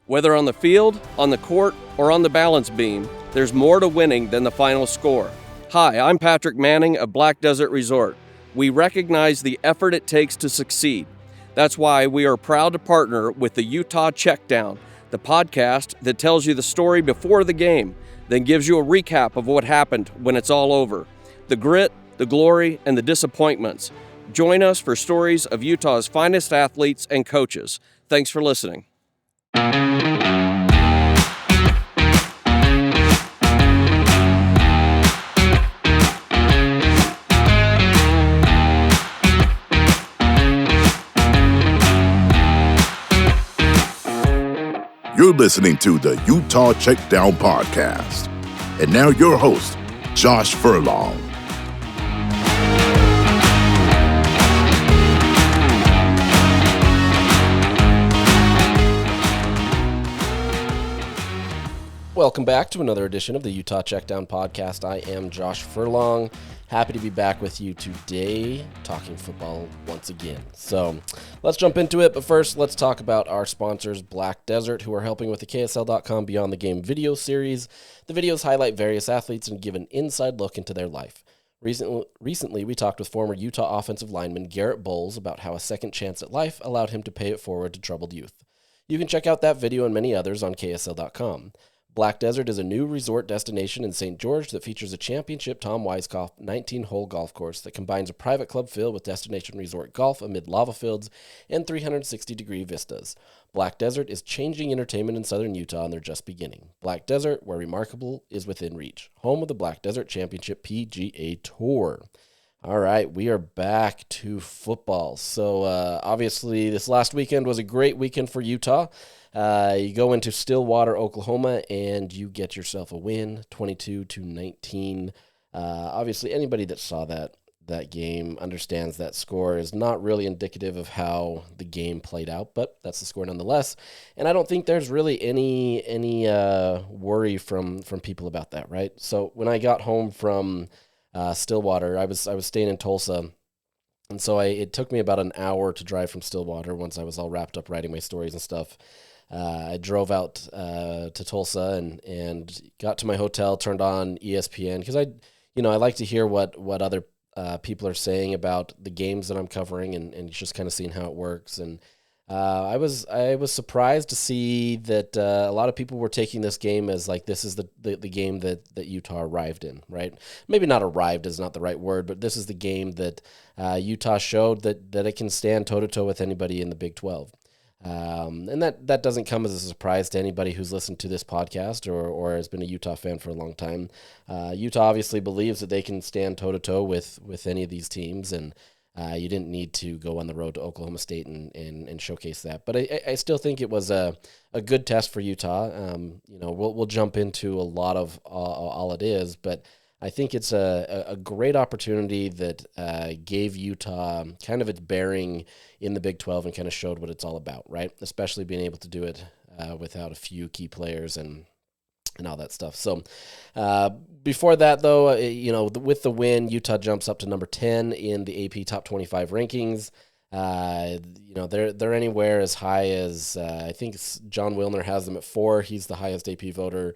Whether on the field, on the court, or on the balance beam, there's more to winning than the final score. Hi, I'm Patrick Manning of Black Desert Resort. We recognize the effort it takes to succeed. That's why we are proud to partner with the Utah Checkdown, the podcast that tells you the story before the game, then gives you a recap of what happened when it's all over. The grit, the glory, and the disappointments. Join us for stories of Utah's finest athletes and coaches. Thanks for listening. You're listening to the Utah Checkdown podcast. And now your host, Josh Furlong. Welcome back to another edition of the Utah Checkdown podcast. I am Josh Furlong. Happy to be back with you today, talking football once again. So let's jump into it, but first let's talk about our sponsors, Black Desert, who are helping with the KSL.com Beyond the Game video series. The videos highlight various athletes and give an inside look into their life. Recently, we talked with former Utah offensive lineman Garrett Bowles about how a second chance at life allowed him to pay it forward to troubled youth. You can check out that video and many others on KSL.com. Black Desert is a new resort destination in St. George that features a championship Tom Weiskopf 19-hole golf course that combines a private club feel with destination resort golf amid lava fields and 360-degree vistas. Black Desert is changing entertainment in southern Utah, and they're just beginning. Black Desert, where remarkable is within reach. Home of the Black Desert Championship PGA Tour. All right, we are back to football. So obviously this last weekend was a great weekend for Utah. You go into Stillwater, Oklahoma, and you get yourself a win, 22-19. Obviously, anybody that saw that game understands that score is not really indicative of how the game played out, but that's the score nonetheless. And I don't think there's really any worry from people about that, right? So when I got home from Stillwater, I was staying in Tulsa, and so it took me about an hour to drive from Stillwater once I was all wrapped up writing my stories and stuff. I drove out to Tulsa and got to my hotel, turned on ESPN because I like to hear what other people are saying about the games that I'm covering and just kind of seeing how it works. And I was surprised to see that a lot of people were taking this game as like this is the game that Utah arrived in, right? Maybe not arrived is not the right word, but this is the game that Utah showed that it can stand toe-to-toe with anybody in the Big 12. And that doesn't come as a surprise to anybody who's listened to this podcast or has been a Utah fan for a long time. Utah obviously believes that they can stand toe-to-toe with any of these teams, and you didn't need to go on the road to Oklahoma State and showcase that. But I still think it was a good test for Utah. We'll jump into a lot of all it is, but I think it's a great opportunity that gave Utah kind of its bearing in the Big 12 and kind of showed what it's all about, right? Especially being able to do it without a few key players and all that stuff. So before that, though, with the win, Utah jumps up to number 10 in the AP Top 25 rankings. They're anywhere as high as I think John Wilner has them at 4. He's the highest AP voter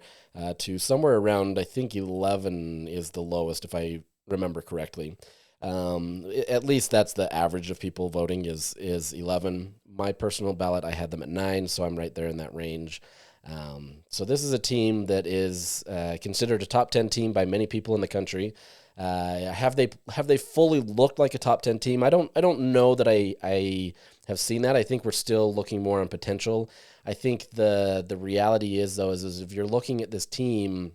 to somewhere around, I think 11 is the lowest, if I remember correctly. At least that's the average of people voting is 11. My personal ballot, I had them at 9, so I'm right there in that range. So this is a team that is considered a top 10 team by many people in the country. Have they fully looked like a top 10 team? I don't know that I have seen that. I think we're still looking more on potential. I think the reality is if you're looking at this team,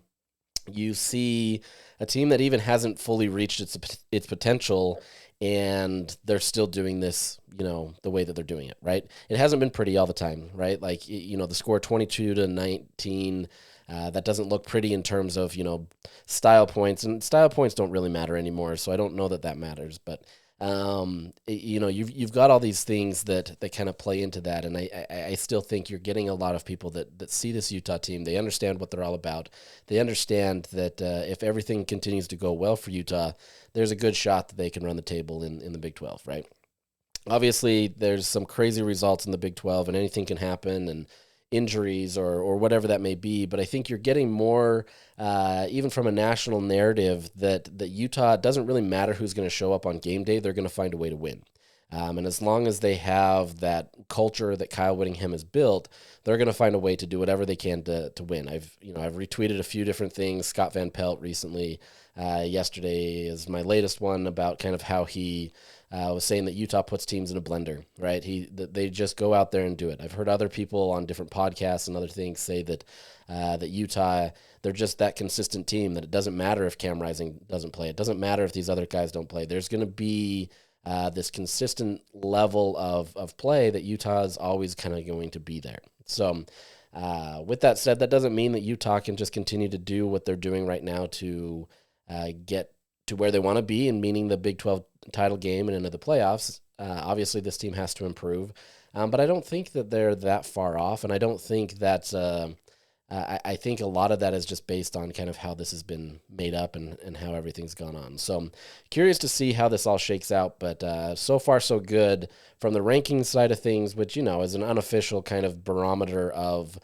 you see a team that even hasn't fully reached its potential, and they're still doing this, the way that they're doing it, right? It hasn't been pretty all the time, right? Like, the score 22-19, that doesn't look pretty in terms of, style points, and style points don't really matter anymore, so I don't know that matters, but you've got all these things that kind of play into that, and I still think you're getting a lot of people that see this Utah team. They understand what they're all about. They understand that if everything continues to go well for Utah, there's a good shot that they can run the table in the Big 12, right? Obviously, there's some crazy results in the Big 12, and anything can happen, and injuries or whatever that may be. But I think you're getting more, even from a national narrative, that Utah, it doesn't really matter who's going to show up on game day. They're going to find a way to win. And as long as they have that culture that Kyle Whittingham has built, they're going to find a way to do whatever they can to win. I've retweeted a few different things. Scott Van Pelt recently, yesterday is my latest one, about kind of how he was saying that Utah puts teams in a blender, right? They just go out there and do it. I've heard other people on different podcasts and other things say that that Utah, they're just that consistent team that it doesn't matter if Cam Rising doesn't play. It doesn't matter if these other guys don't play. There's going to be this consistent level of play that Utah is always kind of going to be there. So with that said, that doesn't mean that Utah can just continue to do what they're doing right now to get to where they want to be, and meaning the Big 12 title game and into the playoffs. Obviously, this team has to improve, but I don't think that they're that far off, and I don't think that I think a lot of that is just based on kind of how this has been made up and how everything's gone on. So I'm curious to see how this all shakes out, but so far so good from the ranking side of things, which, is an unofficial kind of barometer of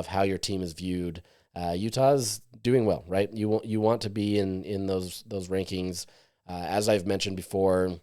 how your team is viewed. Utah's doing well, right? You want to be in those rankings. As I've mentioned before,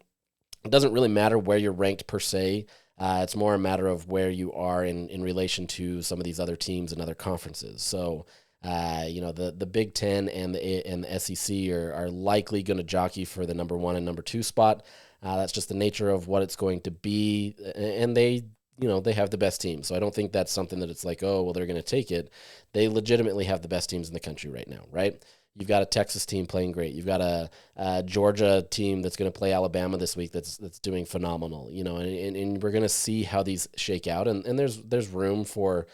it doesn't really matter where you're ranked per se. It's more a matter of where you are in relation to some of these other teams and other conferences. So, the Big Ten and the SEC are likely going to jockey for the number 1 and number 2 spot. That's just the nature of what it's going to be, and they have the best team. So I don't think that's something that it's like, oh, well, they're going to take it. They legitimately have the best teams in the country right now, right? You've got a Texas team playing great. You've got a Georgia team that's going to play Alabama this week that's doing phenomenal, and we're going to see how these shake out. And there's room for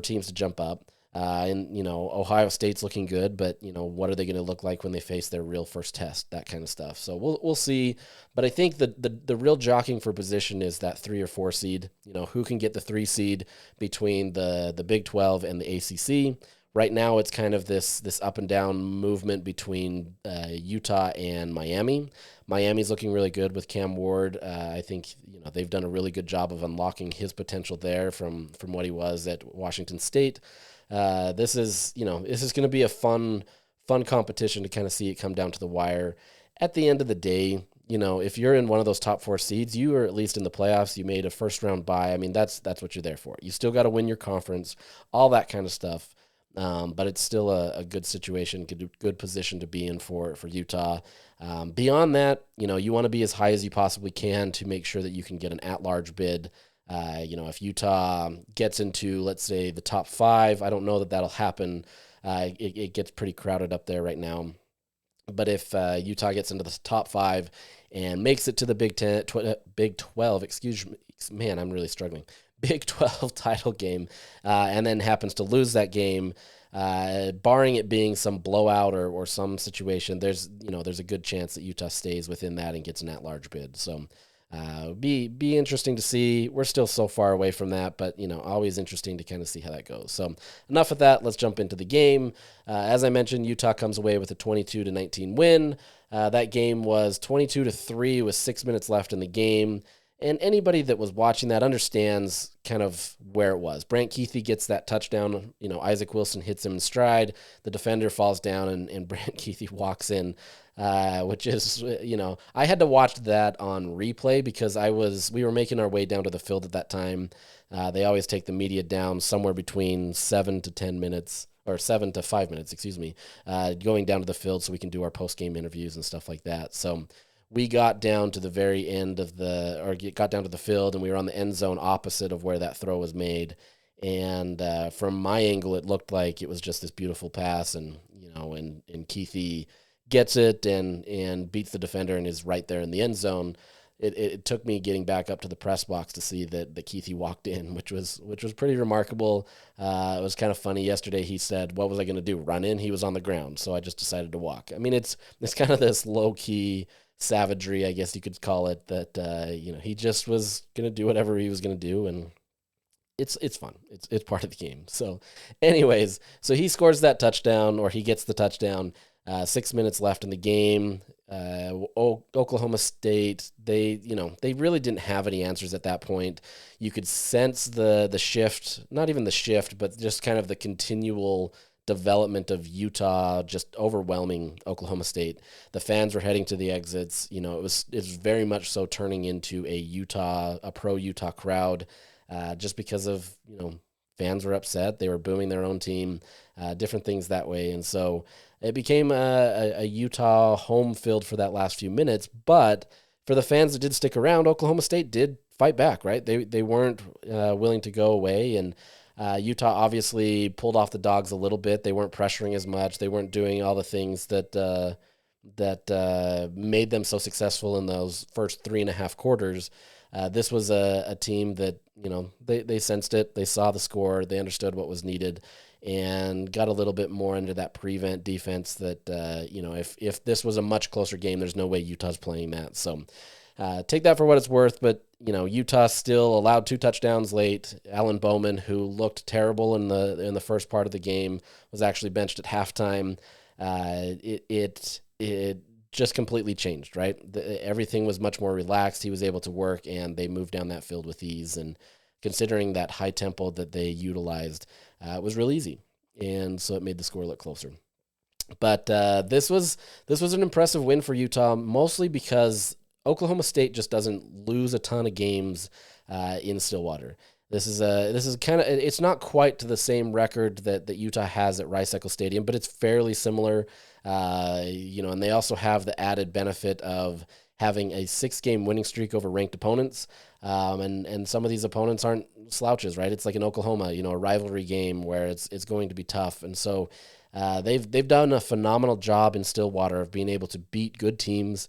teams to jump up. Ohio State's looking good, but, what are they going to look like when they face their real first test, that kind of stuff. So we'll see. But I think the real jockeying for position is that 3 or 4 seed, who can get the 3 seed between the Big 12 and the ACC. Right now, it's kind of this up and down movement between Utah and Miami. Miami's looking really good with Cam Ward. I think they've done a really good job of unlocking his potential there from what he was at Washington State. This is going to be a fun competition to kind of see it come down to the wire. At the end of the day, if you're in one of those top 4 seeds, you are at least in the playoffs. You made a first round bye. I mean, that's what you're there for. You still got to win your conference, all that kind of stuff. But it's still a good situation, good position to be in for Utah. Beyond that, you want to be as high as you possibly can to make sure that you can get an at-large bid. If Utah gets into, let's say, the top 5, I don't know that that'll happen. It gets pretty crowded up there right now. But if Utah gets into the top 5 and makes it to the Big 12, excuse me, man, I'm really struggling. Big 12 title game, and then happens to lose that game, barring it being some blowout or some situation, there's a good chance that Utah stays within that and gets an at-large bid. So be interesting to see. We're still so far away from that, but always interesting to kind of see how that goes. So enough of that. Let's jump into the game. As I mentioned, Utah comes away with a 22-19 win. That game was 22-3 with 6 minutes left in the game. And anybody that was watching that understands kind of where it was. Brant Keithy gets that touchdown. Isaac Wilson hits him in stride. The defender falls down, and Brant Keithy walks in, which is, I had to watch that on replay because we were making our way down to the field at that time. They always take the media down somewhere between 7 to 10 minutes, or 7 to 5 minutes, going down to the field so we can do our post-game interviews and stuff like that. So we got down to the very end got down to the field, and we were on the end zone opposite of where that throw was made. And from my angle, it looked like it was just this beautiful pass, and Keithy gets it and beats the defender and is right there in the end zone. It took me getting back up to the press box to see that Keithy walked in, which was pretty remarkable. It was kind of funny. Yesterday he said, "What was I going to do? Run in?" He was on the ground, so I just decided to walk. I mean, it's kind of this low key savagery, I guess you could call it, that he just was gonna do whatever he was gonna do, and it's fun. It's part of the game. So anyways, he scores that touchdown, or he gets the touchdown. 6 minutes left in the game. Oklahoma State, they really didn't have any answers at that point. You could sense the shift, not even the shift, but just kind of the continual development of Utah just overwhelming Oklahoma State. The fans were heading to the exits. It was very much so turning into a pro Utah crowd, just because of fans were upset. They were booing their own team, different things that way, and so it became a Utah home field for that last few minutes. But for the fans that did stick around, Oklahoma State did fight back, right? They weren't willing to go away, and Utah obviously pulled off the dogs a little bit. They weren't pressuring as much. They weren't doing all the things that made them so successful in those first 3.5 quarters. This was a team that, they sensed it. They saw the score. They understood what was needed and got a little bit more into that prevent defense that, if this was a much closer game, there's no way Utah's playing that. So take that for what it's worth. But, Utah still allowed 2 touchdowns late. Alan Bowman, who looked terrible in the first part of the game, was actually benched at halftime. It just completely changed, right? Everything was much more relaxed. He was able to work, and they moved down that field with ease. And considering that high tempo that they utilized, it was real easy. And so it made the score look closer. But this was an impressive win for Utah, mostly because Oklahoma State just doesn't lose a ton of games in Stillwater. This is kind of, it's not quite to the same record that Utah has at Rice-Eccles Stadium, but it's fairly similar. And they also have the added benefit of having a 6-game winning streak over ranked opponents. And some of these opponents aren't slouches, right? It's like in Oklahoma, a rivalry game where it's going to be tough. And so they've done a phenomenal job in Stillwater of being able to beat good teams,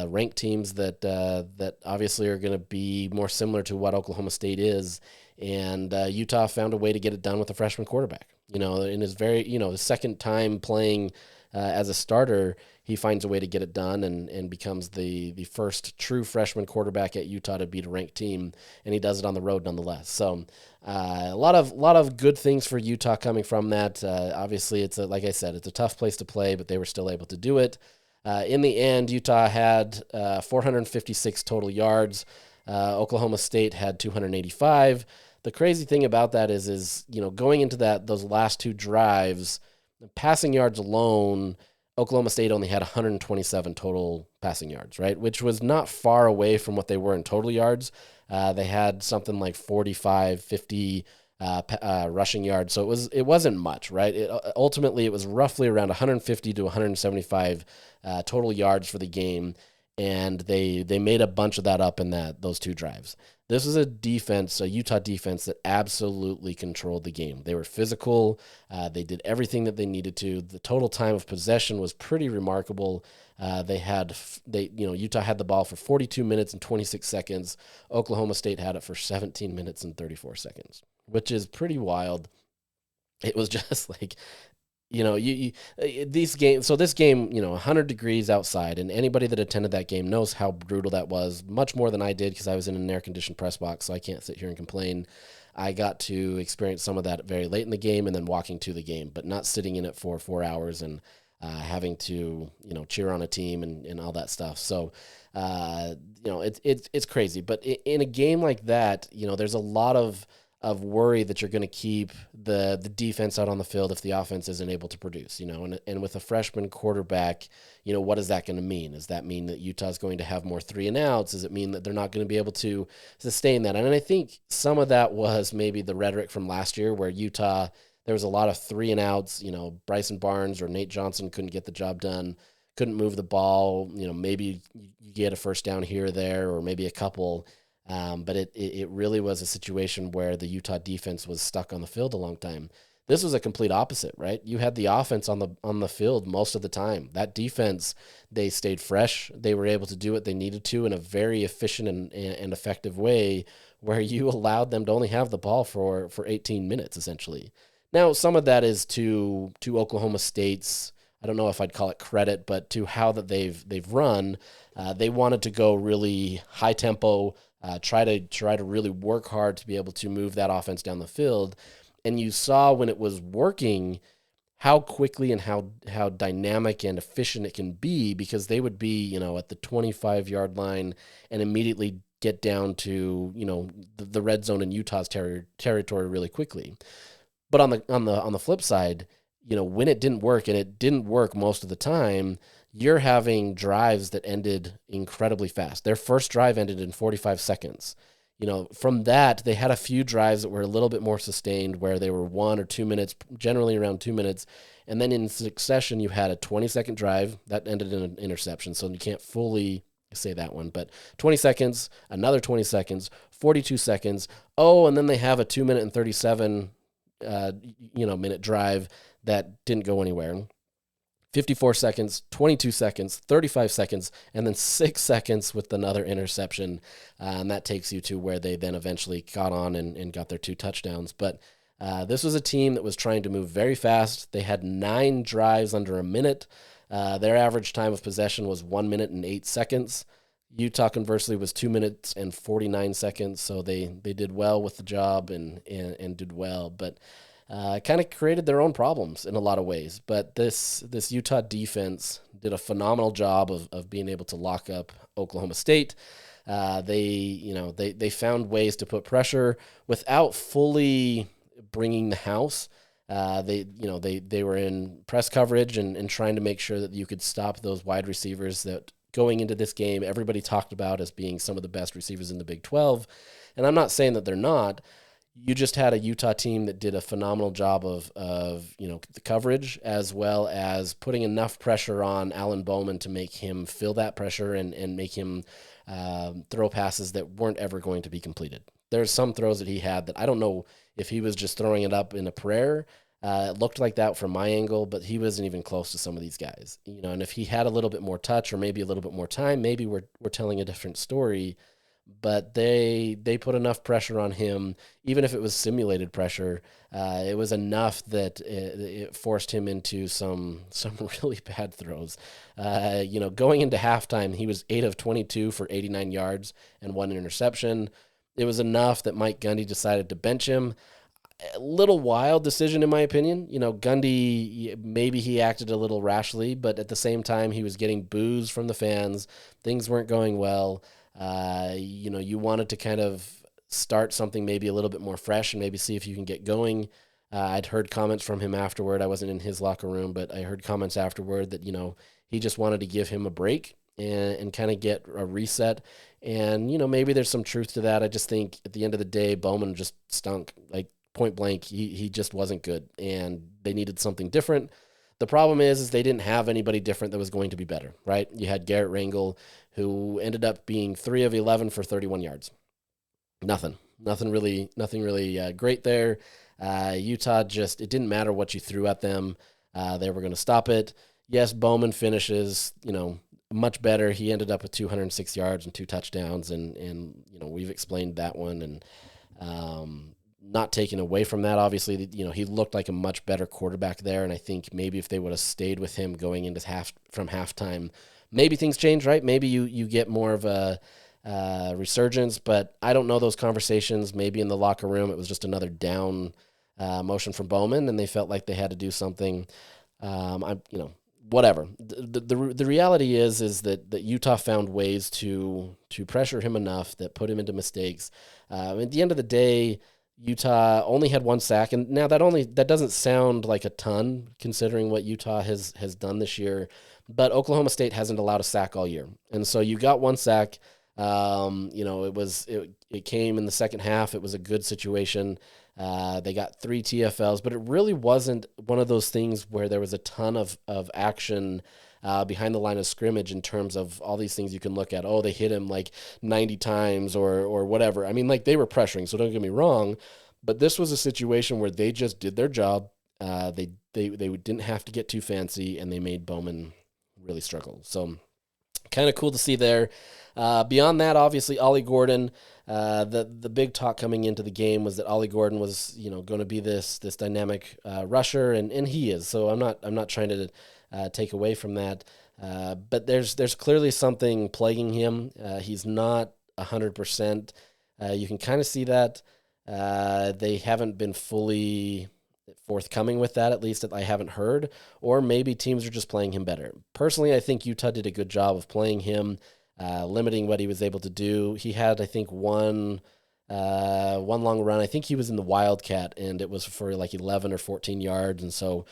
ranked teams that obviously are going to be more similar to what Oklahoma State is. And Utah found a way to get it done with a freshman quarterback. In his his second time playing as a starter, he finds a way to get it done and becomes the first true freshman quarterback at Utah to beat a ranked team, and he does it on the road nonetheless. So a lot of good things for Utah coming from that. Obviously, like I said, it's a tough place to play, but they were still able to do it. In the end, Utah had 456 total yards. Oklahoma State had 285. The crazy thing about that is going into those last 2 drives, passing yards alone, Oklahoma State only had 127 total passing yards, right? Which was not far away from what they were in total yards. They had something like 45, 50 rushing yards. So it wasn't much, right? Ultimately, it was roughly around 150 to 175 total yards for the game. And they made a bunch of that up in those 2 drives. This was a Utah defense that absolutely controlled the game. They were physical. They did everything that they needed to. The total time of possession was pretty remarkable. Utah had the ball for 42 minutes and 26 seconds. Oklahoma State had it for 17 minutes and 34 seconds, which is pretty wild. It was just like, these games. So this game, 100 degrees outside, and anybody that attended that game knows how brutal that was. Much more than I did because I was in an air-conditioned press box, so I can't sit here and complain. I got to experience some of that very late in the game and then walking to the game, but not sitting in it for 4 hours and having to, cheer on a team and all that stuff. So, it's crazy. But in a game like that, there's a lot of worry that you're going to keep the defense out on the field if the offense isn't able to produce, and with a freshman quarterback, what is that going to mean? Does that mean that Utah's going to have more 3 and outs? Does it mean that they're not going to be able to sustain that? And I think some of that was maybe the rhetoric from last year where Utah, there was a lot of 3 and outs, Bryson Barnes or Nate Johnson couldn't get the job done, couldn't move the ball, maybe you get a first down here or there, or maybe a couple. But it really was a situation where the Utah defense was stuck on the field a long time. This was a complete opposite, right? You had the offense on the field most of the time. That defense, they stayed fresh. They were able to do what they needed to in a very efficient and effective way, where you allowed them to only have the ball for 18 minutes essentially. Now, some of that is to Oklahoma State's, I don't know if I'd call it credit, but to how that they've run. They wanted to go really high tempo. Try to really work hard to be able to move that offense down the field. And you saw when it was working how quickly and how dynamic and efficient it can be, because they would be, at the 25-yard line and immediately get down to, the red zone in Utah's territory really quickly. But on the flip side, when it didn't work, and it didn't work most of the time, you're having drives that ended incredibly fast. Their first drive ended in 45 seconds. From that, they had a few drives that were a little bit more sustained, where they were 1 or 2 minutes, generally around 2 minutes. And then in succession, you had a 20-second drive that ended in an interception. So you can't fully say that one, but 20 seconds, another 20 seconds, 42 seconds. Oh, and then they have a 2 minute and 37 minute drive that didn't go anywhere. 54 seconds, 22 seconds, 35 seconds, and then 6 seconds with another interception. And that takes you to where they then eventually got on and got their 2 touchdowns. But this was a team that was trying to move very fast. They had 9 drives under a minute. Their average time of possession was 1 minute and 8 seconds. Utah, conversely, was 2 minutes and 49 seconds. So they did well with the job and did well. But kind of created their own problems in a lot of ways. But this Utah defense did a phenomenal job of being able to lock up Oklahoma State. They found ways to put pressure without fully bringing the house. They were in press coverage and trying to make sure that you could stop those wide receivers that going into this game everybody talked about as being some of the best receivers in the Big 12. And I'm not saying that they're not. You just had a Utah team that did a phenomenal job of the coverage, as well as putting enough pressure on Alan Bowman to make him feel that pressure and make him throw passes that weren't ever going to be completed. There's some throws that he had that I don't know if he was just throwing it up in a prayer. It looked like that from my angle, but he wasn't even close to some of these guys. And if he had a little bit more touch or maybe a little bit more time, maybe we're telling a different story. But they put enough pressure on him, even if it was simulated pressure. It was enough that it forced him into some really bad throws. Going into halftime, he was 8 of 22 for 89 yards and 1 interception. It was enough that Mike Gundy decided to bench him. A little wild decision, in my opinion. Gundy, maybe he acted a little rashly, but at the same time, he was getting boos from the fans. Things weren't going well. You wanted to kind of start something maybe a little bit more fresh and maybe see if you can get going. I'd heard comments from him afterward. I wasn't in his locker room, but I heard comments afterward that, he just wanted to give him a break and kind of get a reset. And, maybe there's some truth to that. I just think at the end of the day, Bowman just stunk. Like, point blank, he just wasn't good, and they needed something different. The problem is they didn't have anybody different that was going to be better, right? You had Garrett Rangel, who ended up being 3 of 11 for 31 yards. Nothing really great there. Utah it didn't matter what you threw at them. They were going to stop it. Yes, Bowman finishes, much better. He ended up with 206 yards and 2 touchdowns, and we've explained that one, and not taking away from that, obviously, he looked like a much better quarterback there, and I think maybe if they would have stayed with him going into halftime, maybe things change, right? Maybe you get more of a resurgence, but I don't know those conversations. Maybe in the locker room it was just another down motion from Bowman, and they felt like they had to do something. Whatever. The reality is that Utah found ways to pressure him enough that put him into mistakes. At the end of the day, Utah only had 1 sack, and now that doesn't sound like a ton considering what Utah has done this year, but Oklahoma State hasn't allowed a sack all year, and so you got 1 sack. It came in the second half. It was a good situation. They got 3 TFLs, but it really wasn't one of those things where there was a ton of action behind the line of scrimmage in terms of all these things you can look at. Oh, they hit him like 90 times or whatever. I mean, like, they were pressuring, so don't get me wrong, but this was a situation where they just did their job. They didn't have to get too fancy, and they made Bowman really struggle. So kind of cool to see there. Beyond that, obviously, Ollie Gordon, the big talk coming into the game was that Ollie Gordon was, going to be this dynamic rusher, and he is. So I'm not trying to take away from that. But there's clearly something plaguing him. He's not 100%. You can kind of see that. They haven't been fully forthcoming with that, at least that I haven't heard, or maybe teams are just playing him better. Personally, I think Utah did a good job of playing him, limiting what he was able to do. He had, I think, one long run. I think he was in the Wildcat, and it was for like 11 or 14 yards, and so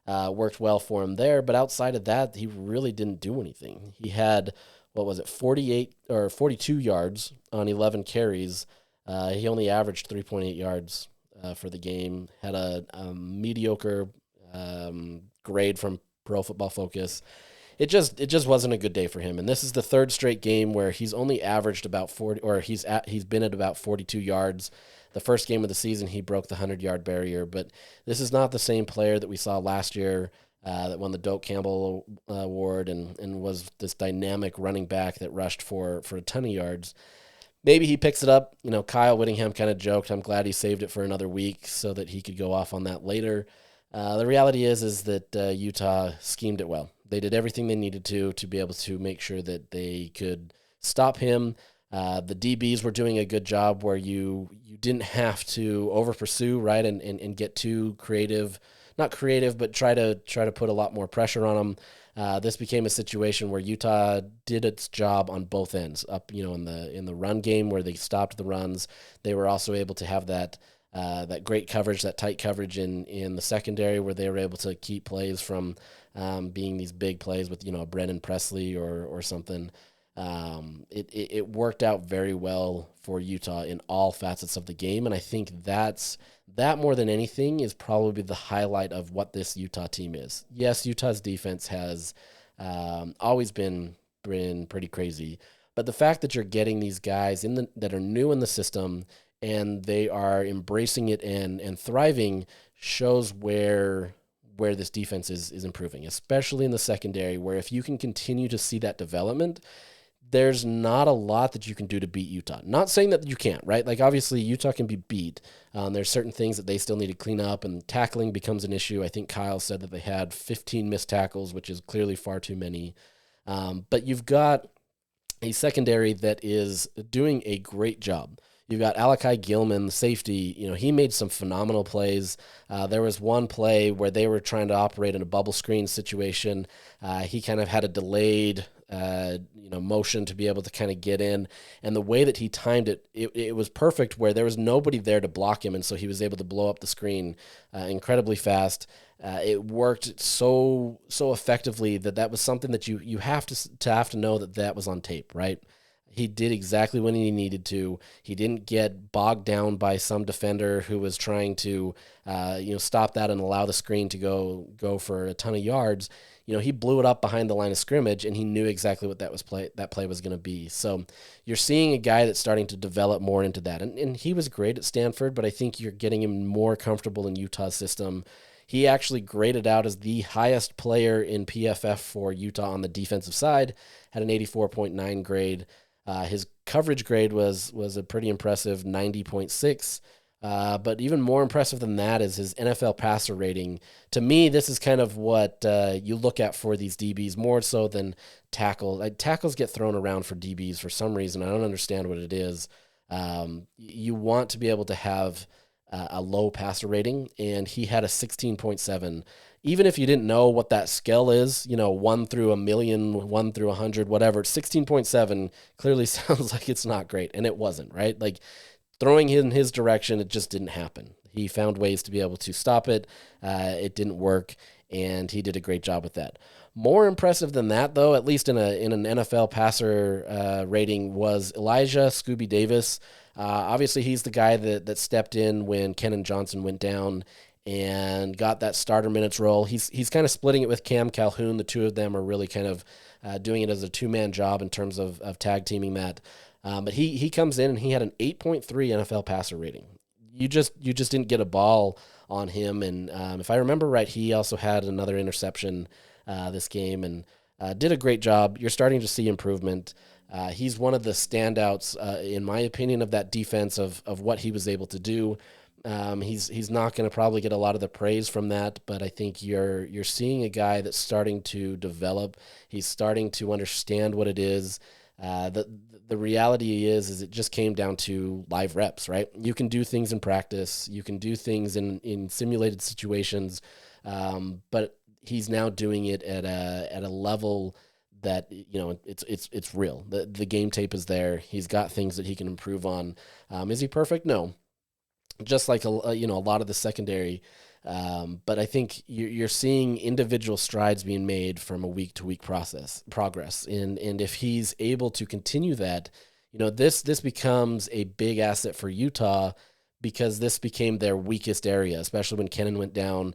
worked well for him there. But outside of that, he really didn't do anything. He had, 48 or 42 yards on 11 carries. He only averaged 3.8 yards for the game. Had a mediocre grade from Pro Football Focus. It just wasn't a good day for him. And this is the third straight game where he's only averaged about 40, or he's been at about 42 yards. The first game of the season, he broke the 100-yard barrier. But this is not the same player that we saw last year that won the Doak Campbell Award and was this dynamic running back that rushed for a ton of yards. Maybe he picks it up. Kyle Whittingham kind of joked, I'm glad he saved it for another week so that he could go off on that later. The reality is that Utah schemed it well. They did everything they needed to be able to make sure that they could stop him. The DBs were doing a good job where you didn't have to over pursue, right, and get too creative. Not creative, but try to put a lot more pressure on them. This became a situation where Utah did its job on both ends. Up, in the run game where they stopped the runs, they were also able to have that great coverage, that tight coverage in the secondary where they were able to keep plays from being these big plays with Brennan Presley or something. It worked out very well for Utah in all facets of the game, and I think that more than anything is probably the highlight of what this Utah team is. Yes, Utah's defense has always been pretty crazy, but the fact that you're getting these guys that are new in the system and they are embracing it and thriving shows where this defense is improving, especially in the secondary, where if you can continue to see that development, there's not a lot that you can do to beat Utah. Not saying that you can't, right? Like, obviously, Utah can be beat. There's certain things that they still need to clean up, and tackling becomes an issue. I think Kyle said that they had 15 missed tackles, which is clearly far too many. But you've got a secondary that is doing a great job. You've got Alakai Gilman, the safety. He made some phenomenal plays. There was one play where they were trying to operate in a bubble screen situation. He kind of had a delayed motion to be able to kind of get in. And the way that he timed it was perfect where there was nobody there to block him. And so he was able to blow up the screen incredibly fast. It worked so effectively that was something that you have to know that was on tape, right? He did exactly what he needed to. He didn't get bogged down by some defender who was trying to, stop that and allow the screen to go for a ton of yards. He blew it up behind the line of scrimmage, and he knew exactly what that play was going to be. So you're seeing a guy that's starting to develop more into that. And he was great at Stanford, but I think you're getting him more comfortable in Utah's system. He actually graded out as the highest player in PFF for Utah on the defensive side, had an 84.9 grade. His coverage grade was a pretty impressive 90.6. But even more impressive than that is his NFL passer rating. To me, this is kind of what you look at for these DBs, more so than tackles. Tackles get thrown around for DBs for some reason. I don't understand what it is. You want to be able to have a low passer rating, and he had a 16.7. Even if you didn't know what that scale is, 1 through a million, 1 through 100, whatever, 16.7 clearly sounds like it's not great, and it wasn't, right? Like, throwing in his direction, it just didn't happen. He found ways to be able to stop it. It didn't work, and he did a great job with that. More impressive than that, though, at least in an NFL passer rating, was Elijah Scooby Davis. Obviously, he's the guy that stepped in when Kenan Johnson went down and got that starter minutes role. He's kind of splitting it with Cam Calhoun. The two of them are really kind of doing it as a two-man job in terms of tag teaming that. But he comes in and he had an 8.3 NFL passer rating. You just didn't get a ball on him. And if I remember right, he also had another interception this game and did a great job. You're starting to see improvement. He's one of the standouts, in my opinion, of that defense of what he was able to do. He's not going to probably get a lot of the praise from that, but I think you're seeing a guy that's starting to develop. He's starting to understand what it is. The reality is it just came down to live reps, right? You can do things in practice, you can do things in simulated situations, but he's now doing it at a level that it's real. The game tape is there. He's got things that he can improve on. Is he perfect? No. Just like a lot of the secondary. But I think you're seeing individual strides being made from a week to week progress. And if he's able to continue that, this becomes a big asset for Utah, because this became their weakest area, especially when Kennan went down.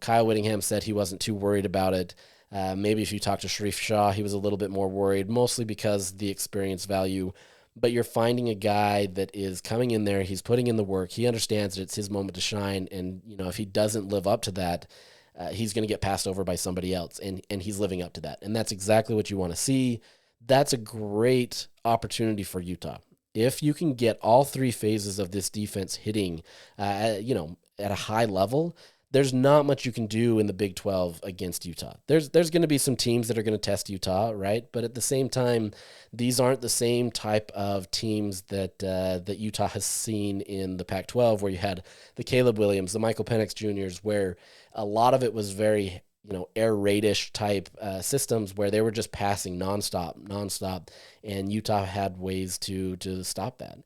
Kyle Whittingham said he wasn't too worried about it. Maybe if you talk to Sharif Shah, he was a little bit more worried, mostly because the experience value. But you're finding a guy that is coming in there, he's putting in the work, he understands that it's his moment to shine, and if he doesn't live up to that, he's going to get passed over by somebody else, and he's living up to that. And that's exactly what you want to see. That's a great opportunity for Utah. If you can get all three phases of this defense hitting, at a high level, there's not much you can do in the Big 12 against Utah. There's going to be some teams that are going to test Utah, right? But at the same time, these aren't the same type of teams that Utah has seen in the Pac-12, where you had the Caleb Williams, the Michael Penix Juniors, where a lot of it was very air raidish type systems, where they were just passing nonstop, and Utah had ways to stop that.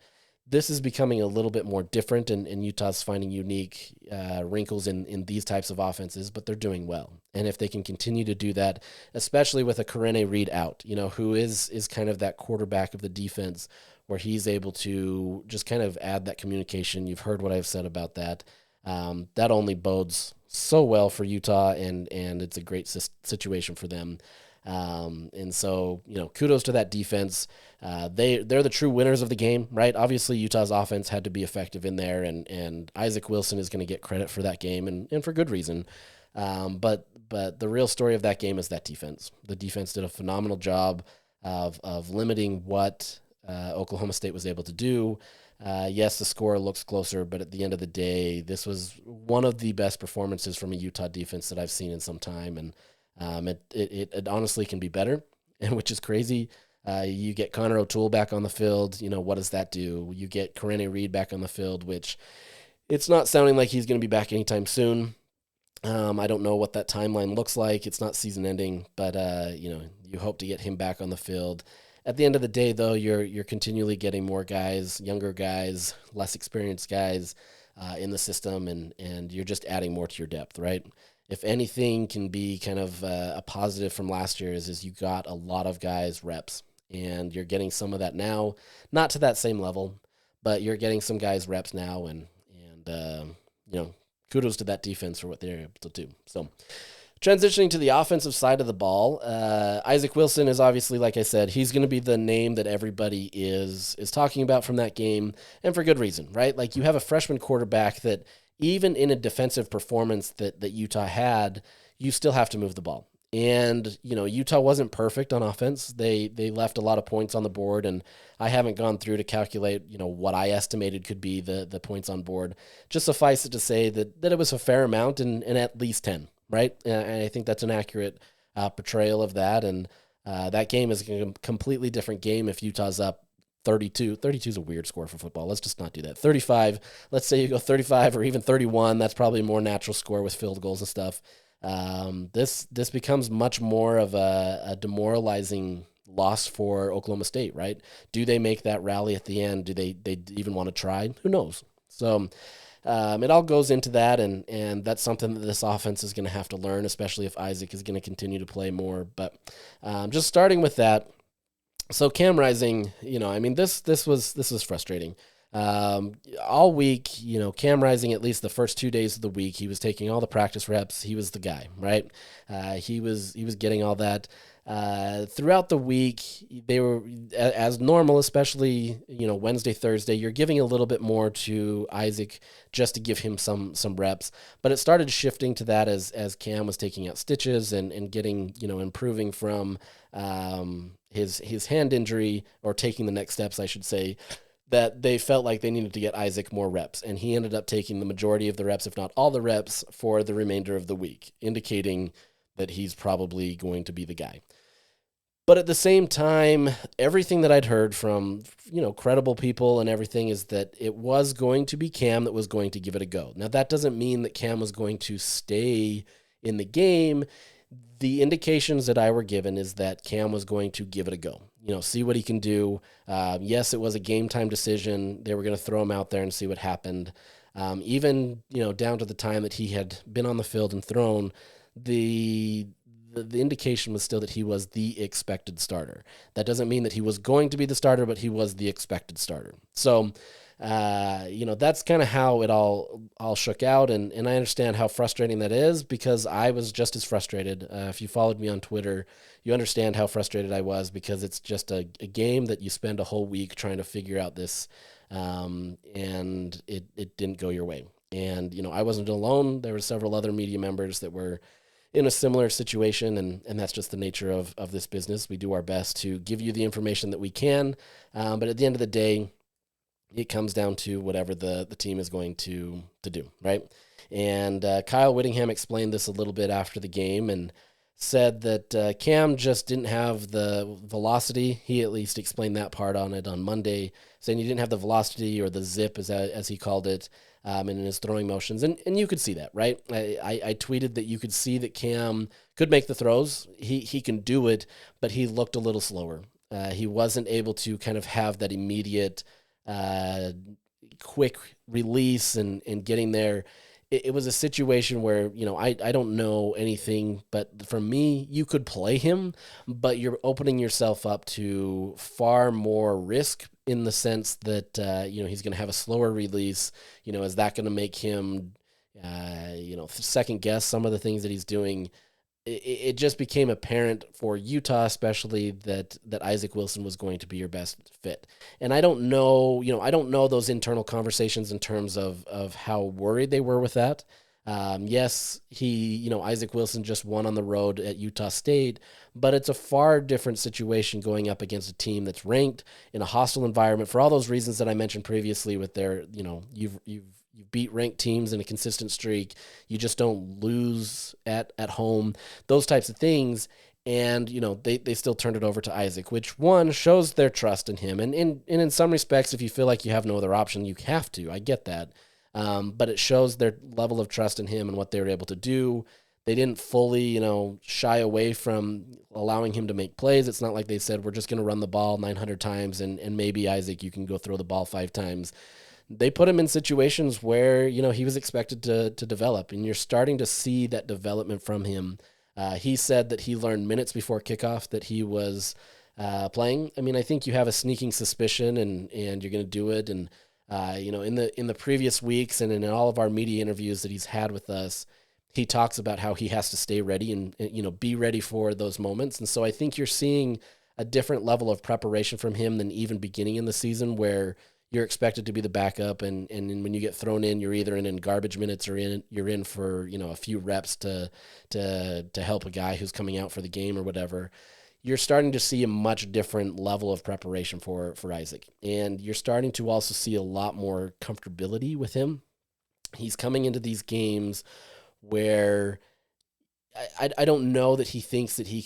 This is becoming a little bit more different, and Utah's finding unique wrinkles in these types of offenses, but they're doing well. And if they can continue to do that, especially with a Karene Reed out, who is kind of that quarterback of the defense, where he's able to just kind of add that communication. You've heard what I've said about that. That only bodes so well for Utah, and it's a great situation for them. And so, kudos to that defense. They're the true winners of the game, right? Obviously, Utah's offense had to be effective in there, and Isaac Wilson is going to get credit for that game, and for good reason. But the real story of that game is that defense. The defense did a phenomenal job of limiting what Oklahoma State was able to do. Yes, the score looks closer, but at the end of the day, this was one of the best performances from a Utah defense that I've seen in some time, and it honestly can be better, and which is crazy. You get Connor O'Toole back on the field. What does that do? You get Karene Reed back on the field, which it's not sounding like he's going to be back anytime soon. I don't know what that timeline looks like. It's not season ending, but you hope to get him back on the field. At the end of the day, though, you're continually getting more guys, younger guys, less experienced guys in the system, and you're just adding more to your depth, right? If anything can be kind of a positive from last year is you got a lot of guys reps, and you're getting some of that now, not to that same level, but you're getting some guys reps now, and kudos to that defense for what they're able to do. So transitioning to the offensive side of the ball, Isaac Wilson is obviously, like I said, he's going to be the name that everybody is talking about from that game, and for good reason, right? Like, you have a freshman quarterback that, even in a defensive performance that Utah had, you still have to move the ball. And, Utah wasn't perfect on offense. They left a lot of points on the board, and I haven't gone through to calculate, what I estimated could be the points on board. Just suffice it to say that it was a fair amount, and at least 10, right? And I think that's an accurate portrayal of that. And that game is a completely different game if Utah's up 32. 32 is a weird score for football. Let's just not do that. 35. Let's say you go 35 or even 31. That's probably a more natural score with field goals and stuff. This becomes much more of a demoralizing loss for Oklahoma State, right? Do they make that rally at the end? Do they even want to try? Who knows? So it all goes into that, and that's something that this offense is going to have to learn, especially if Isaac is going to continue to play more. But just starting with that. So Cam Rising, this was frustrating. All week, Cam Rising, at least the first 2 days of the week, he was taking all the practice reps. He was the guy, right? He was getting all that. Throughout the week, they were as normal, especially, Wednesday, Thursday, you're giving a little bit more to Isaac just to give him some reps. But it started shifting to that as Cam was taking out stitches and getting, improving from his hand injury, or taking the next steps, I should say, that they felt like they needed to get Isaac more reps. And he ended up taking the majority of the reps, if not all the reps, for the remainder of the week, indicating that he's probably going to be the guy. But at the same time, everything that I'd heard from, credible people and everything is that it was going to be Cam that was going to give it a go. Now, that doesn't mean that Cam was going to stay in the game. The indications that I were given is that Cam was going to give it a go, see what he can do. Yes, it was a game time decision. They were going to throw him out there and see what happened. Even, down to the time that he had been on the field and thrown, the indication was still that he was the expected starter. That doesn't mean that he was going to be the starter, but he was the expected starter. So, that's kind of how it all shook out. And I understand how frustrating that is because I was just as frustrated. If you followed me on Twitter, you understand how frustrated I was because it's just a game that you spend a whole week trying to figure out this, and it didn't go your way. And, I wasn't alone. There were several other media members that were in a similar situation, and that's just the nature of this business. We do our best to give you the information that we can, but at the end of the day, it comes down to whatever the team is going to do, right? And Kyle Whittingham explained this a little bit after the game and said that Cam just didn't have the velocity. He at least explained that part on it on Monday, saying he didn't have the velocity or the zip, as he called it, in his throwing motions. And you could see that, right? I tweeted that you could see that Cam could make the throws. He can do it, but he looked a little slower. He wasn't able to kind of have that immediate quick release and getting there. It was a situation where, I don't know anything, but for me, you could play him, but you're opening yourself up to far more risk in the sense that, he's going to have a slower release. Is that going to make him, second guess some of the things that he's doing? It just became apparent for Utah, especially that Isaac Wilson was going to be your best fit. And I don't know, I don't know those internal conversations in terms of how worried they were with that. Yes, Isaac Wilson just won on the road at Utah State, but it's a far different situation going up against a team that's ranked in a hostile environment for all those reasons that I mentioned previously with their, you've beat ranked teams in a consistent streak. You just don't lose at home, those types of things. And, they still turned it over to Isaac, which one shows their trust in him. And in some respects, if you feel like you have no other option, you have to. I get that. But it shows their level of trust in him and what they were able to do. They didn't fully, shy away from allowing him to make plays. It's not like they said, we're just going to run the ball 900 times and maybe, Isaac, you can go throw the ball 5 times. They put him in situations where, he was expected to develop, and you're starting to see that development from him. He said that he learned minutes before kickoff that he was playing. I mean, I think you have a sneaking suspicion and you're going to do it. And, in the previous weeks and in all of our media interviews that he's had with us, he talks about how he has to stay ready and be ready for those moments. And so I think you're seeing a different level of preparation from him than even beginning in the season where you're expected to be the backup, and when you get thrown in, you're either in garbage minutes or you're in for a few reps to help a guy who's coming out for the game or whatever. You're starting to see a much different level of preparation for Isaac, and you're starting to also see a lot more comfortability with him. He's coming into these games where I don't know that he thinks that he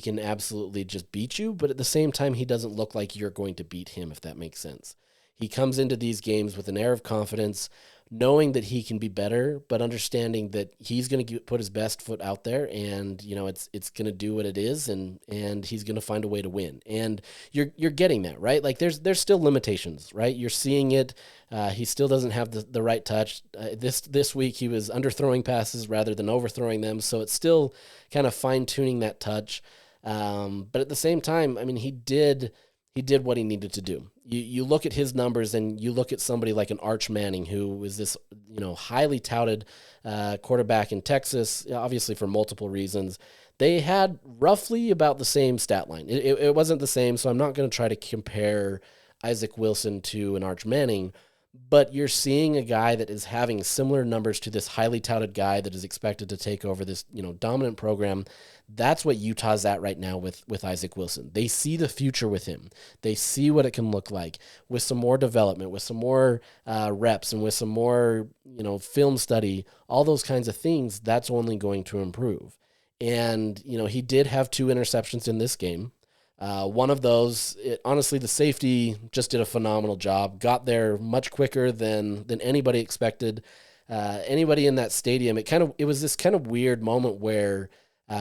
can absolutely just beat you, but at the same time, he doesn't look like you're going to beat him, if that makes sense. He comes into these games with an air of confidence, knowing that he can be better, but understanding that he's going to put his best foot out there, and it's going to do what it is, and he's going to find a way to win. And you're getting that, right? Like there's still limitations, right? You're seeing it. He still doesn't have the right touch. This week he was underthrowing passes rather than overthrowing them, so it's still kind of fine tuning that touch. But at the same time, I mean, he did what he needed to do. You look at his numbers and you look at somebody like an Arch Manning, who is this, highly touted quarterback in Texas, obviously for multiple reasons. They had roughly about the same stat line. It wasn't the same, so I'm not going to try to compare Isaac Wilson to an Arch Manning, but you're seeing a guy that is having similar numbers to this highly touted guy that is expected to take over this, dominant program. That's what Utah's at right now with Isaac Wilson. They see the future with him. They see what it can look like with some more development, with some more reps, and with some more, film study, all those kinds of things. That's only going to improve. And, he did have 2 interceptions in this game. One of those, honestly, the safety just did a phenomenal job. Got there much quicker than anybody expected. Anybody in that stadium, it was this kind of weird moment where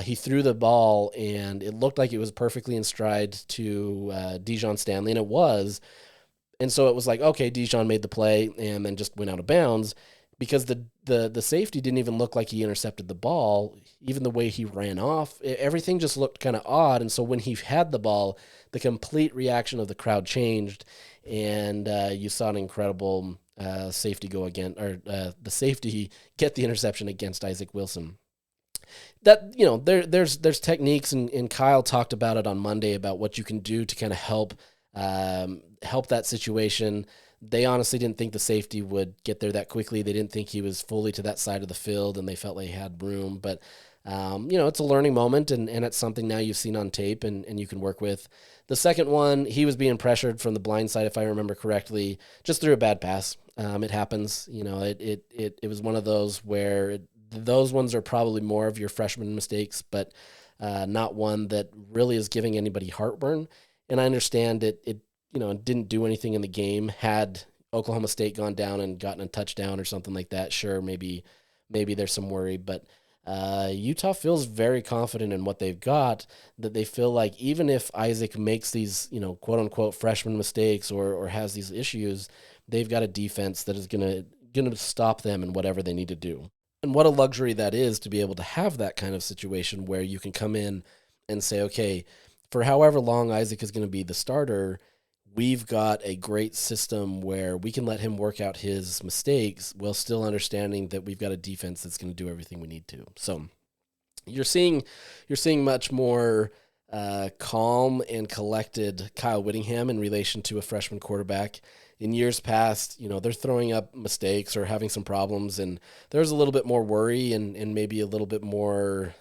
he threw the ball and it looked like it was perfectly in stride to Dijon Stanley, and it was. And so it was like, okay, Dijon made the play and then just went out of bounds because the safety didn't even look like he intercepted the ball. Even the way he ran off, everything just looked kind of odd. And so when he had the ball, the complete reaction of the crowd changed, and you saw an incredible safety go again, or the safety get the interception against Isaac Wilson. That, there's techniques, and Kyle talked about it on Monday about what you can do to kind of help that situation. They honestly didn't think the safety would get there that quickly. They didn't think he was fully to that side of the field, and they felt they had room. But, it's a learning moment, and it's something now you've seen on tape and you can work with. The second one, he was being pressured from the blind side, if I remember correctly, just threw a bad pass. It happens. It was one of those where those ones are probably more of your freshman mistakes, but not one that really is giving anybody heartburn. And I understand it didn't do anything in the game. Had Oklahoma State gone down and gotten a touchdown or something like that, sure, maybe there's some worry. But Utah feels very confident in what they've got, that they feel like even if Isaac makes these, quote-unquote freshman mistakes or has these issues, they've got a defense that is going to stop them in whatever they need to do. And what a luxury that is to be able to have that kind of situation where you can come in and say, okay, for however long Isaac is going to be the starter, we've got a great system where we can let him work out his mistakes while still understanding that we've got a defense that's going to do everything we need to. So you're seeing much more calm and collected Kyle Whittingham in relation to a freshman quarterback. In years past, they're throwing up mistakes or having some problems, and there's a little bit more worry and maybe a little bit more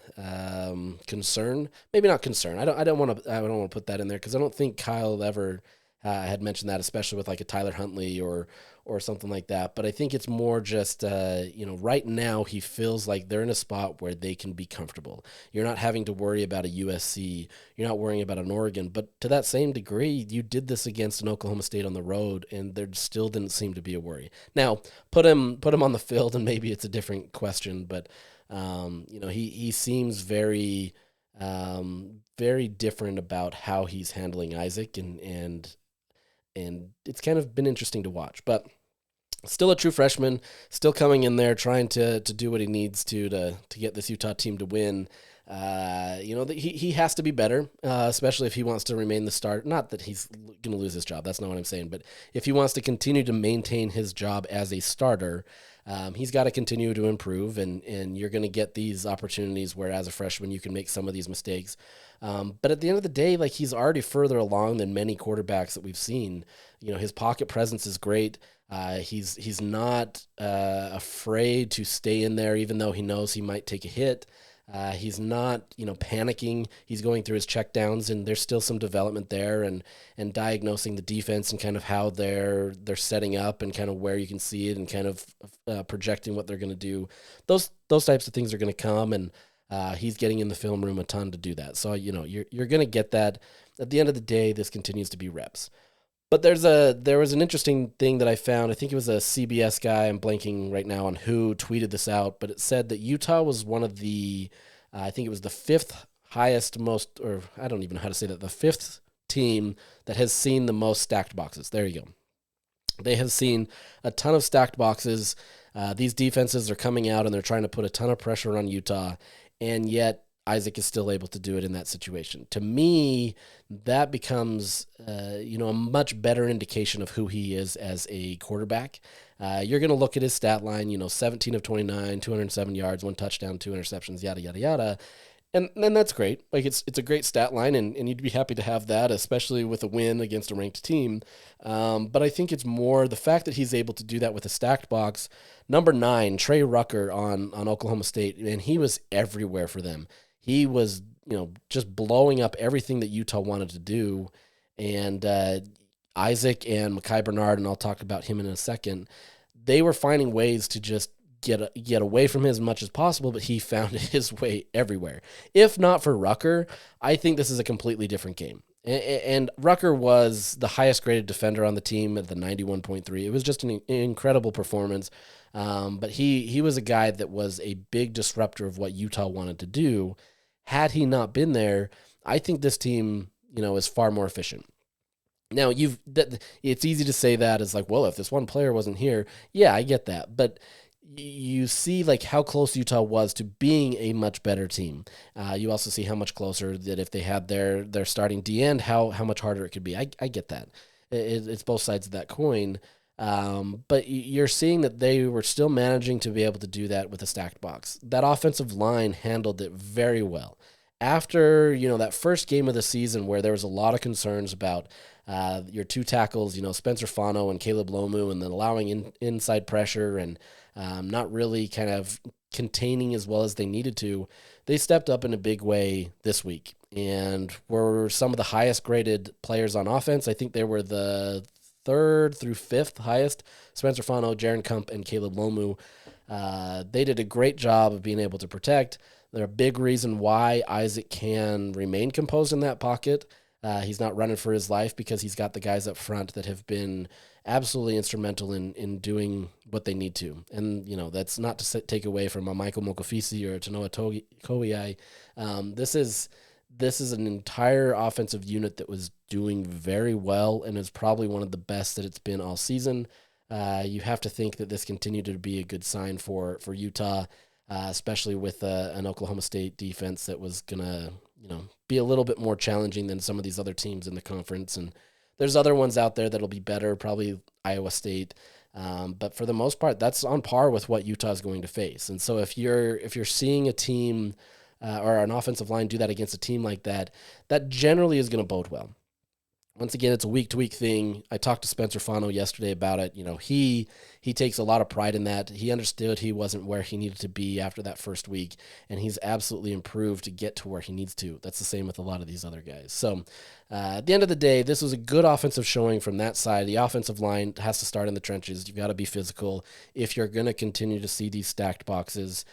concern. Maybe not concern. I don't want to put that in there because I don't think Kyle ever had mentioned that, especially with like a Tyler Huntley or something like that. But I think it's more just, right now he feels like they're in a spot where they can be comfortable. You're not having to worry about a USC. You're not worrying about an Oregon. But to that same degree, you did this against an Oklahoma State on the road, and there still didn't seem to be a worry. Now, put him on the field, and maybe it's a different question. But, he seems very, very different about how he's handling Isaac, and it's kind of been interesting to watch. But still a true freshman, still coming in there, trying to do what he needs to get this Utah team to win. He has to be better, especially if he wants to remain the starter. Not that he's going to lose his job. That's not what I'm saying. But if he wants to continue to maintain his job as a starter, he's got to continue to improve, and you're going to get these opportunities where as a freshman you can make some of these mistakes. But at the end of the day, like, he's already further along than many quarterbacks that we've seen. His pocket presence is great. He's not afraid to stay in there, even though he knows he might take a hit. He's not, panicking. He's going through his checkdowns, and there's still some development there, and diagnosing the defense and kind of how they're setting up and kind of where you can see it and kind of projecting what they're going to do. Those types of things are going to come, and he's getting in the film room a ton to do that. So, you're going to get that. At the end of the day, this continues to be reps. But there was an interesting thing that I found. I think it was a CBS guy, I'm blanking right now on who tweeted this out, but it said that Utah was one of the, I think it was the fifth highest most, or I don't even know how to say that, the fifth team that has seen the most stacked boxes. There you go. They have seen a ton of stacked boxes. These defenses are coming out and they're trying to put a ton of pressure on Utah, and yet Isaac is still able to do it in that situation. To me, that becomes, a much better indication of who he is as a quarterback. You're going to look at his stat line, 17 of 29, 207 yards, 1 touchdown, 2 interceptions, yada, yada, yada. And that's great. Like, it's a great stat line, and you'd be happy to have that, especially with a win against a ranked team. But I think it's more the fact that he's able to do that with a stacked box. Number 9, Trey Rucker on Oklahoma State, and he was everywhere for them. He was, just blowing up everything that Utah wanted to do. And Isaac and Mekhi Bernard, and I'll talk about him in a second, they were finding ways to just get away from him as much as possible, but he found his way everywhere. If not for Rucker, I think this is a completely different game. And Rucker was the highest graded defender on the team at the 91.3. It was just an incredible performance. But he was a guy that was a big disruptor of what Utah wanted to do. Had he not been there, I think this team, is far more efficient. Now, it's easy to say that as like, well, if this one player wasn't here, yeah, I get that. But you see like how close Utah was to being a much better team. You also see how much closer that if they had their starting D end, how much harder it could be. I get that. It's both sides of that coin. But you're seeing that they were still managing to be able to do that with a stacked box. That offensive line handled it very well. After, that first game of the season where there was a lot of concerns about your two tackles, Spencer Fano and Caleb Lomu, and then allowing inside pressure and not really kind of containing as well as they needed to, they stepped up in a big way this week and were some of the highest graded players on offense. I think they were the 3rd through 5th highest. Spencer Fano, Jaron Kump, and Caleb Lomu. They did a great job of being able to protect. They're a big reason why Isaac can remain composed in that pocket. He's not running for his life because he's got the guys up front that have been absolutely instrumental in doing what they need to. And, that's not to take away from a Michael Mokofisi or a Tanoa Koiai. This is an entire offensive unit that was doing very well and is probably one of the best that it's been all season. You have to think that this continued to be a good sign for Utah, especially with an Oklahoma State defense that was going to, be a little bit more challenging than some of these other teams in the conference. And there's other ones out there that'll be better, probably Iowa State. But for the most part, that's on par with what Utah is going to face. And so if you're seeing a team or an offensive line do that against a team like that, that generally is going to bode well. Once again, it's a week-to-week thing. I talked to Spencer Fano yesterday about it. He takes a lot of pride in that. He understood he wasn't where he needed to be after that first week, and he's absolutely improved to get to where he needs to. That's the same with a lot of these other guys. So at the end of the day, this was a good offensive showing from that side. The offensive line has to start in the trenches. You've got to be physical. If you're going to continue to see these stacked boxes,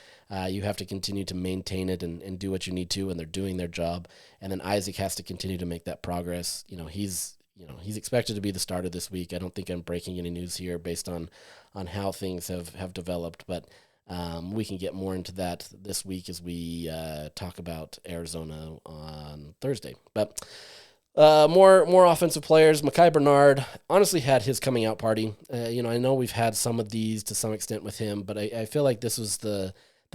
you have to continue to maintain it and do what you need to, and they're doing their job. And then Isaac has to continue to make that progress. He's expected to be the starter this week. I don't think I'm breaking any news here based on how things have developed, but we can get more into that this week as we talk about Arizona on Thursday. But more offensive players. Mekhi Bernard honestly had his coming out party. I know we've had some of these to some extent with him, but I feel like this was the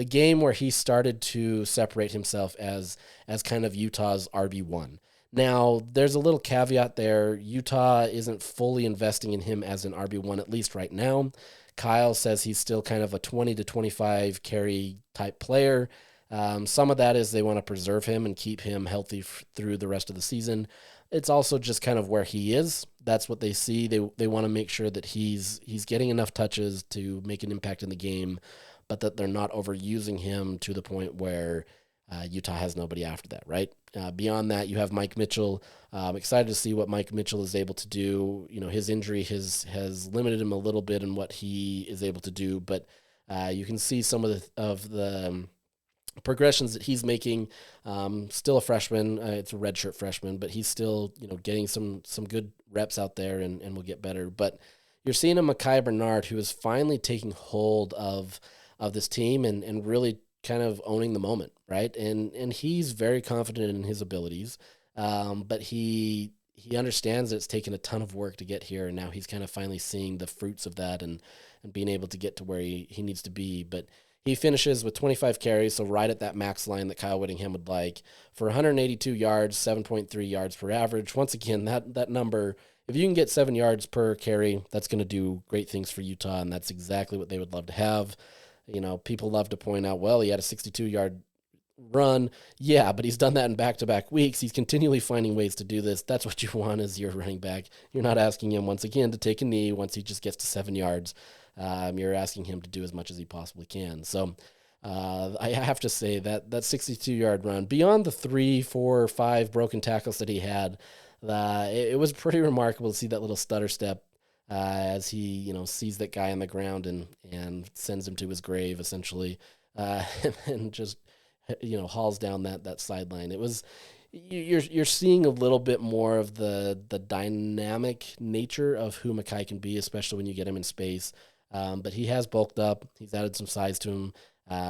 game where he started to separate himself as kind of Utah's RB1. Now, there's a little caveat there. Utah isn't fully investing in him as an RB1, at least right now. Kyle says he's still kind of a 20 to 25 carry type player. Some of that is they want to preserve him and keep him healthy through the rest of the season. It's also just kind of where he is. That's what they see. They want to make sure that he's getting enough touches to make an impact in the game, but that they're not overusing him to the point where Utah has nobody after that, right? Beyond that, you have Mike Mitchell. I'm excited to see what Mike Mitchell is able to do. His injury has limited him a little bit in what he is able to do, but you can see some of the progressions that he's making. Still a freshman. It's a redshirt freshman, but he's still getting some good reps out there and will get better. But you're seeing a Mekhi Bernard who is finally taking hold of this team and really kind of owning the moment, right? And he's very confident in his abilities, but he understands that it's taken a ton of work to get here, and now he's kind of finally seeing the fruits of that and being able to get to where he needs to be. But he finishes with 25 carries, so right at that max line that Kyle Whittingham would like, for 182 yards, 7.3 yards per average. Once again, that number, if you can get 7 yards per carry, that's going to do great things for Utah, and that's exactly what they would love to have. People love to point out, well, he had a 62-yard run. Yeah, but he's done that in back-to-back weeks. He's continually finding ways to do this. That's what you want as your running back. You're not asking him, once again, to take a knee once he just gets to 7 yards. You're asking him to do as much as he possibly can. So I have to say that 62-yard run, beyond the 3, 4, 5 broken tackles that he had, it was pretty remarkable to see that little stutter step as he, sees that guy on the ground and sends him to his grave, essentially, and just, hauls down that sideline. It was you're seeing a little bit more of the dynamic nature of who Mackay can be, especially when you get him in space. But he has bulked up. He's added some size to him.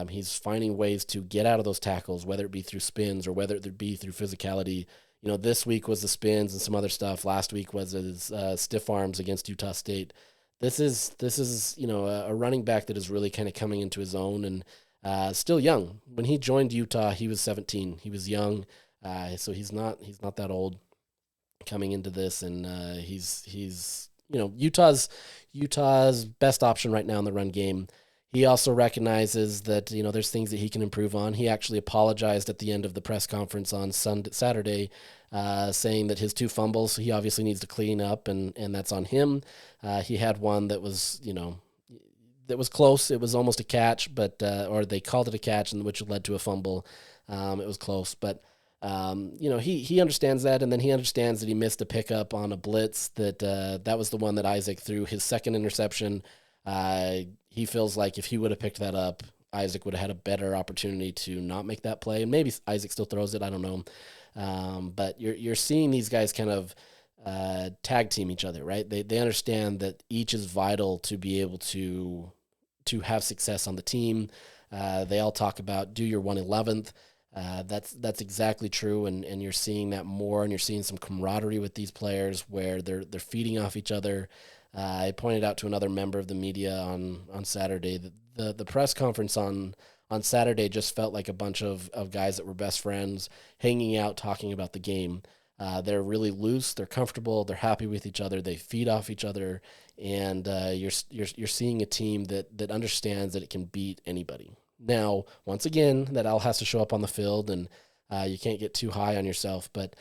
He's finding ways to get out of those tackles, whether it be through spins or whether it be through physicality. This week was the spins and some other stuff. Last week was his stiff arms against Utah State. This is a running back that is really kind of coming into his own and still young. When he joined Utah, he was 17. He was young, so he's not that old coming into this, and he's Utah's best option right now in the run game. He also recognizes that there's things that he can improve on. He actually apologized at the end of the press conference on Saturday, saying that his 2 fumbles he obviously needs to clean up, and that's on him. He had one that was that was close. It was almost a catch, but or they called it a catch, and which led to a fumble. It was close, but he understands that, and then he understands that he missed a pickup on a blitz. That was the one that Isaac threw his second interception. He feels like if he would have picked that up, Isaac would have had a better opportunity to not make that play. And maybe Isaac still throws it. I don't know. But you're seeing these guys kind of tag team each other, right? They understand that each is vital to be able to have success on the team. They all talk about do your 1/11th. That's exactly true, and you're seeing that more, and you're seeing some camaraderie with these players where they're feeding off each other. I pointed out to another member of the media on Saturday that the press conference on Saturday just felt like a bunch of guys that were best friends hanging out, talking about the game. They're really loose, they're comfortable, they're happy with each other, they feed off each other, and you're seeing a team that understands that it can beat anybody. Now, once again, that all has to show up on the field, and you can't get too high on yourself, but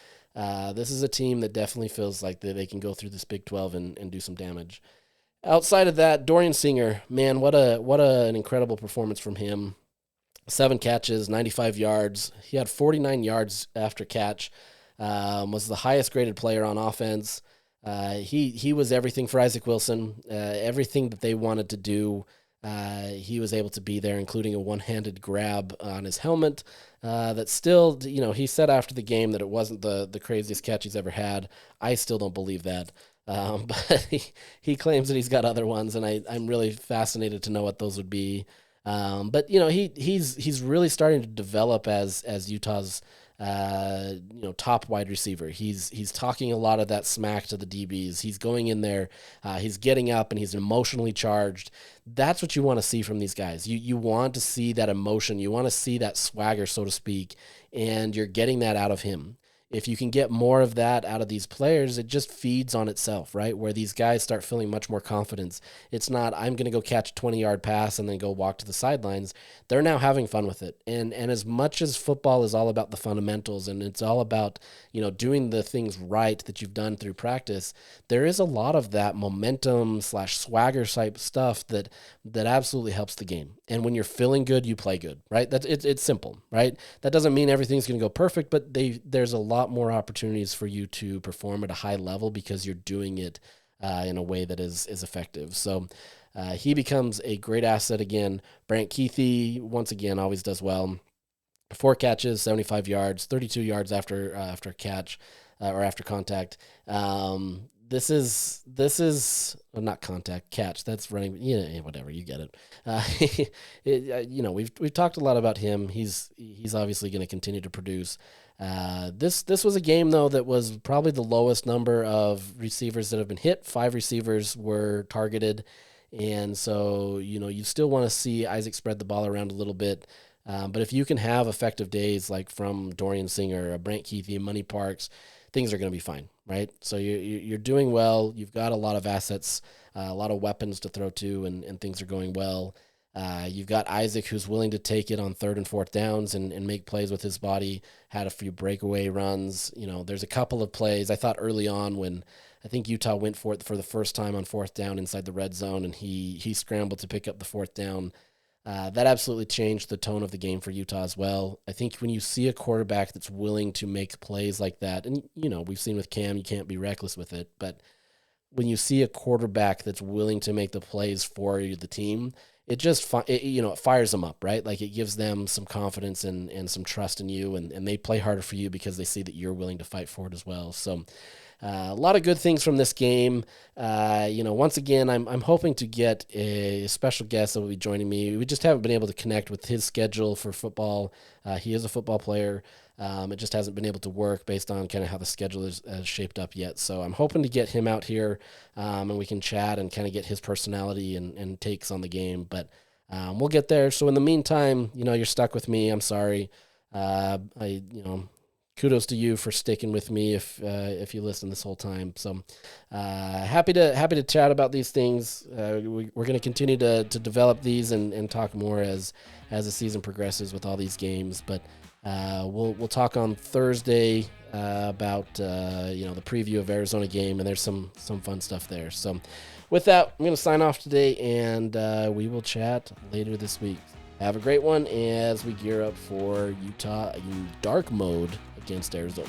this is a team that definitely feels like they can go through this Big 12 and do some damage. Outside of that, Dorian Singer, man, what an incredible performance from him. 7 catches, 95 yards. He had 49 yards after catch. Was the highest graded player on offense. He was everything for Isaac Wilson. Everything that they wanted to do, he was able to be there, including a one-handed grab on his helmet. That still, he said after the game that it wasn't the craziest catch he's ever had. I still don't believe that. But he claims that he's got other ones, and I'm really fascinated to know what those would be. But he's really starting to develop as Utah's top wide receiver. He's talking a lot of that smack to the DBs. He's going in there, he's getting up, and he's emotionally charged. That's what you want to see from these guys. You want to see that emotion. You want to see that swagger, so to speak, and you're getting that out of him. If you can get more of that out of these players, it just feeds on itself, right? Where these guys start feeling much more confidence. It's not, I'm going to go catch a 20-yard pass and then go walk to the sidelines. They're now having fun with it. And as much as football is all about the fundamentals and it's all about, doing the things right that you've done through practice, there is a lot of that momentum / swagger type stuff that absolutely helps the game. And when you're feeling good, you play good, right? It's simple, right? That doesn't mean everything's going to go perfect, but there's a lot more opportunities for you to perform at a high level because you're doing it in a way that is effective. So he becomes a great asset again. Brant Keithy, once again, always does well. 4 catches, 75 yards, 32 yards after catch or after contact. This is not contact, catch. That's running. Whatever, you get it. We've talked a lot about him. He's obviously going to continue to produce. This was a game though that was probably the lowest number of receivers that have been hit. 5 receivers were targeted, and so you still want to see Isaac spread the ball around a little bit. But if you can have effective days like from Dorian Singer, Brant Keithy, Money Parks, things are going to be fine, right? So you're doing well. You've got a lot of assets, a lot of weapons to throw to, and things are going well. You've got Isaac, who's willing to take it on 3rd and 4th downs and make plays with his body, had a few breakaway runs. There's a couple of plays. I thought early on when I think Utah went for it for the first time on 4th down inside the red zone, and he scrambled to pick up the 4th down. That absolutely changed the tone of the game for Utah as well. I think when you see a quarterback that's willing to make plays like that, and, we've seen with Cam, you can't be reckless with it, but when you see a quarterback that's willing to make the plays for the team, it just it fires them up, right? Like it gives them some confidence and some trust in you, and they play harder for you because they see that you're willing to fight for it as well. So a lot of good things from this game. Once again, I'm hoping to get a special guest that will be joining me. We just haven't been able to connect with his schedule for football. He is a football player. It just hasn't been able to work based on kind of how the schedule is shaped up yet. So I'm hoping to get him out here and we can chat and kind of get his personality and takes on the game. But we'll get there. So in the meantime, you're stuck with me. I'm sorry. Kudos to you for sticking with me if you listen this whole time. So happy to chat about these things. We're going to continue to develop these and talk more as the season progresses with all these games. But we'll talk on Thursday about the preview of Arizona game, and there's some fun stuff there. So with that, I'm going to sign off today, and we will chat later this week. Have a great one as we gear up for Utah in dark mode against Arizona.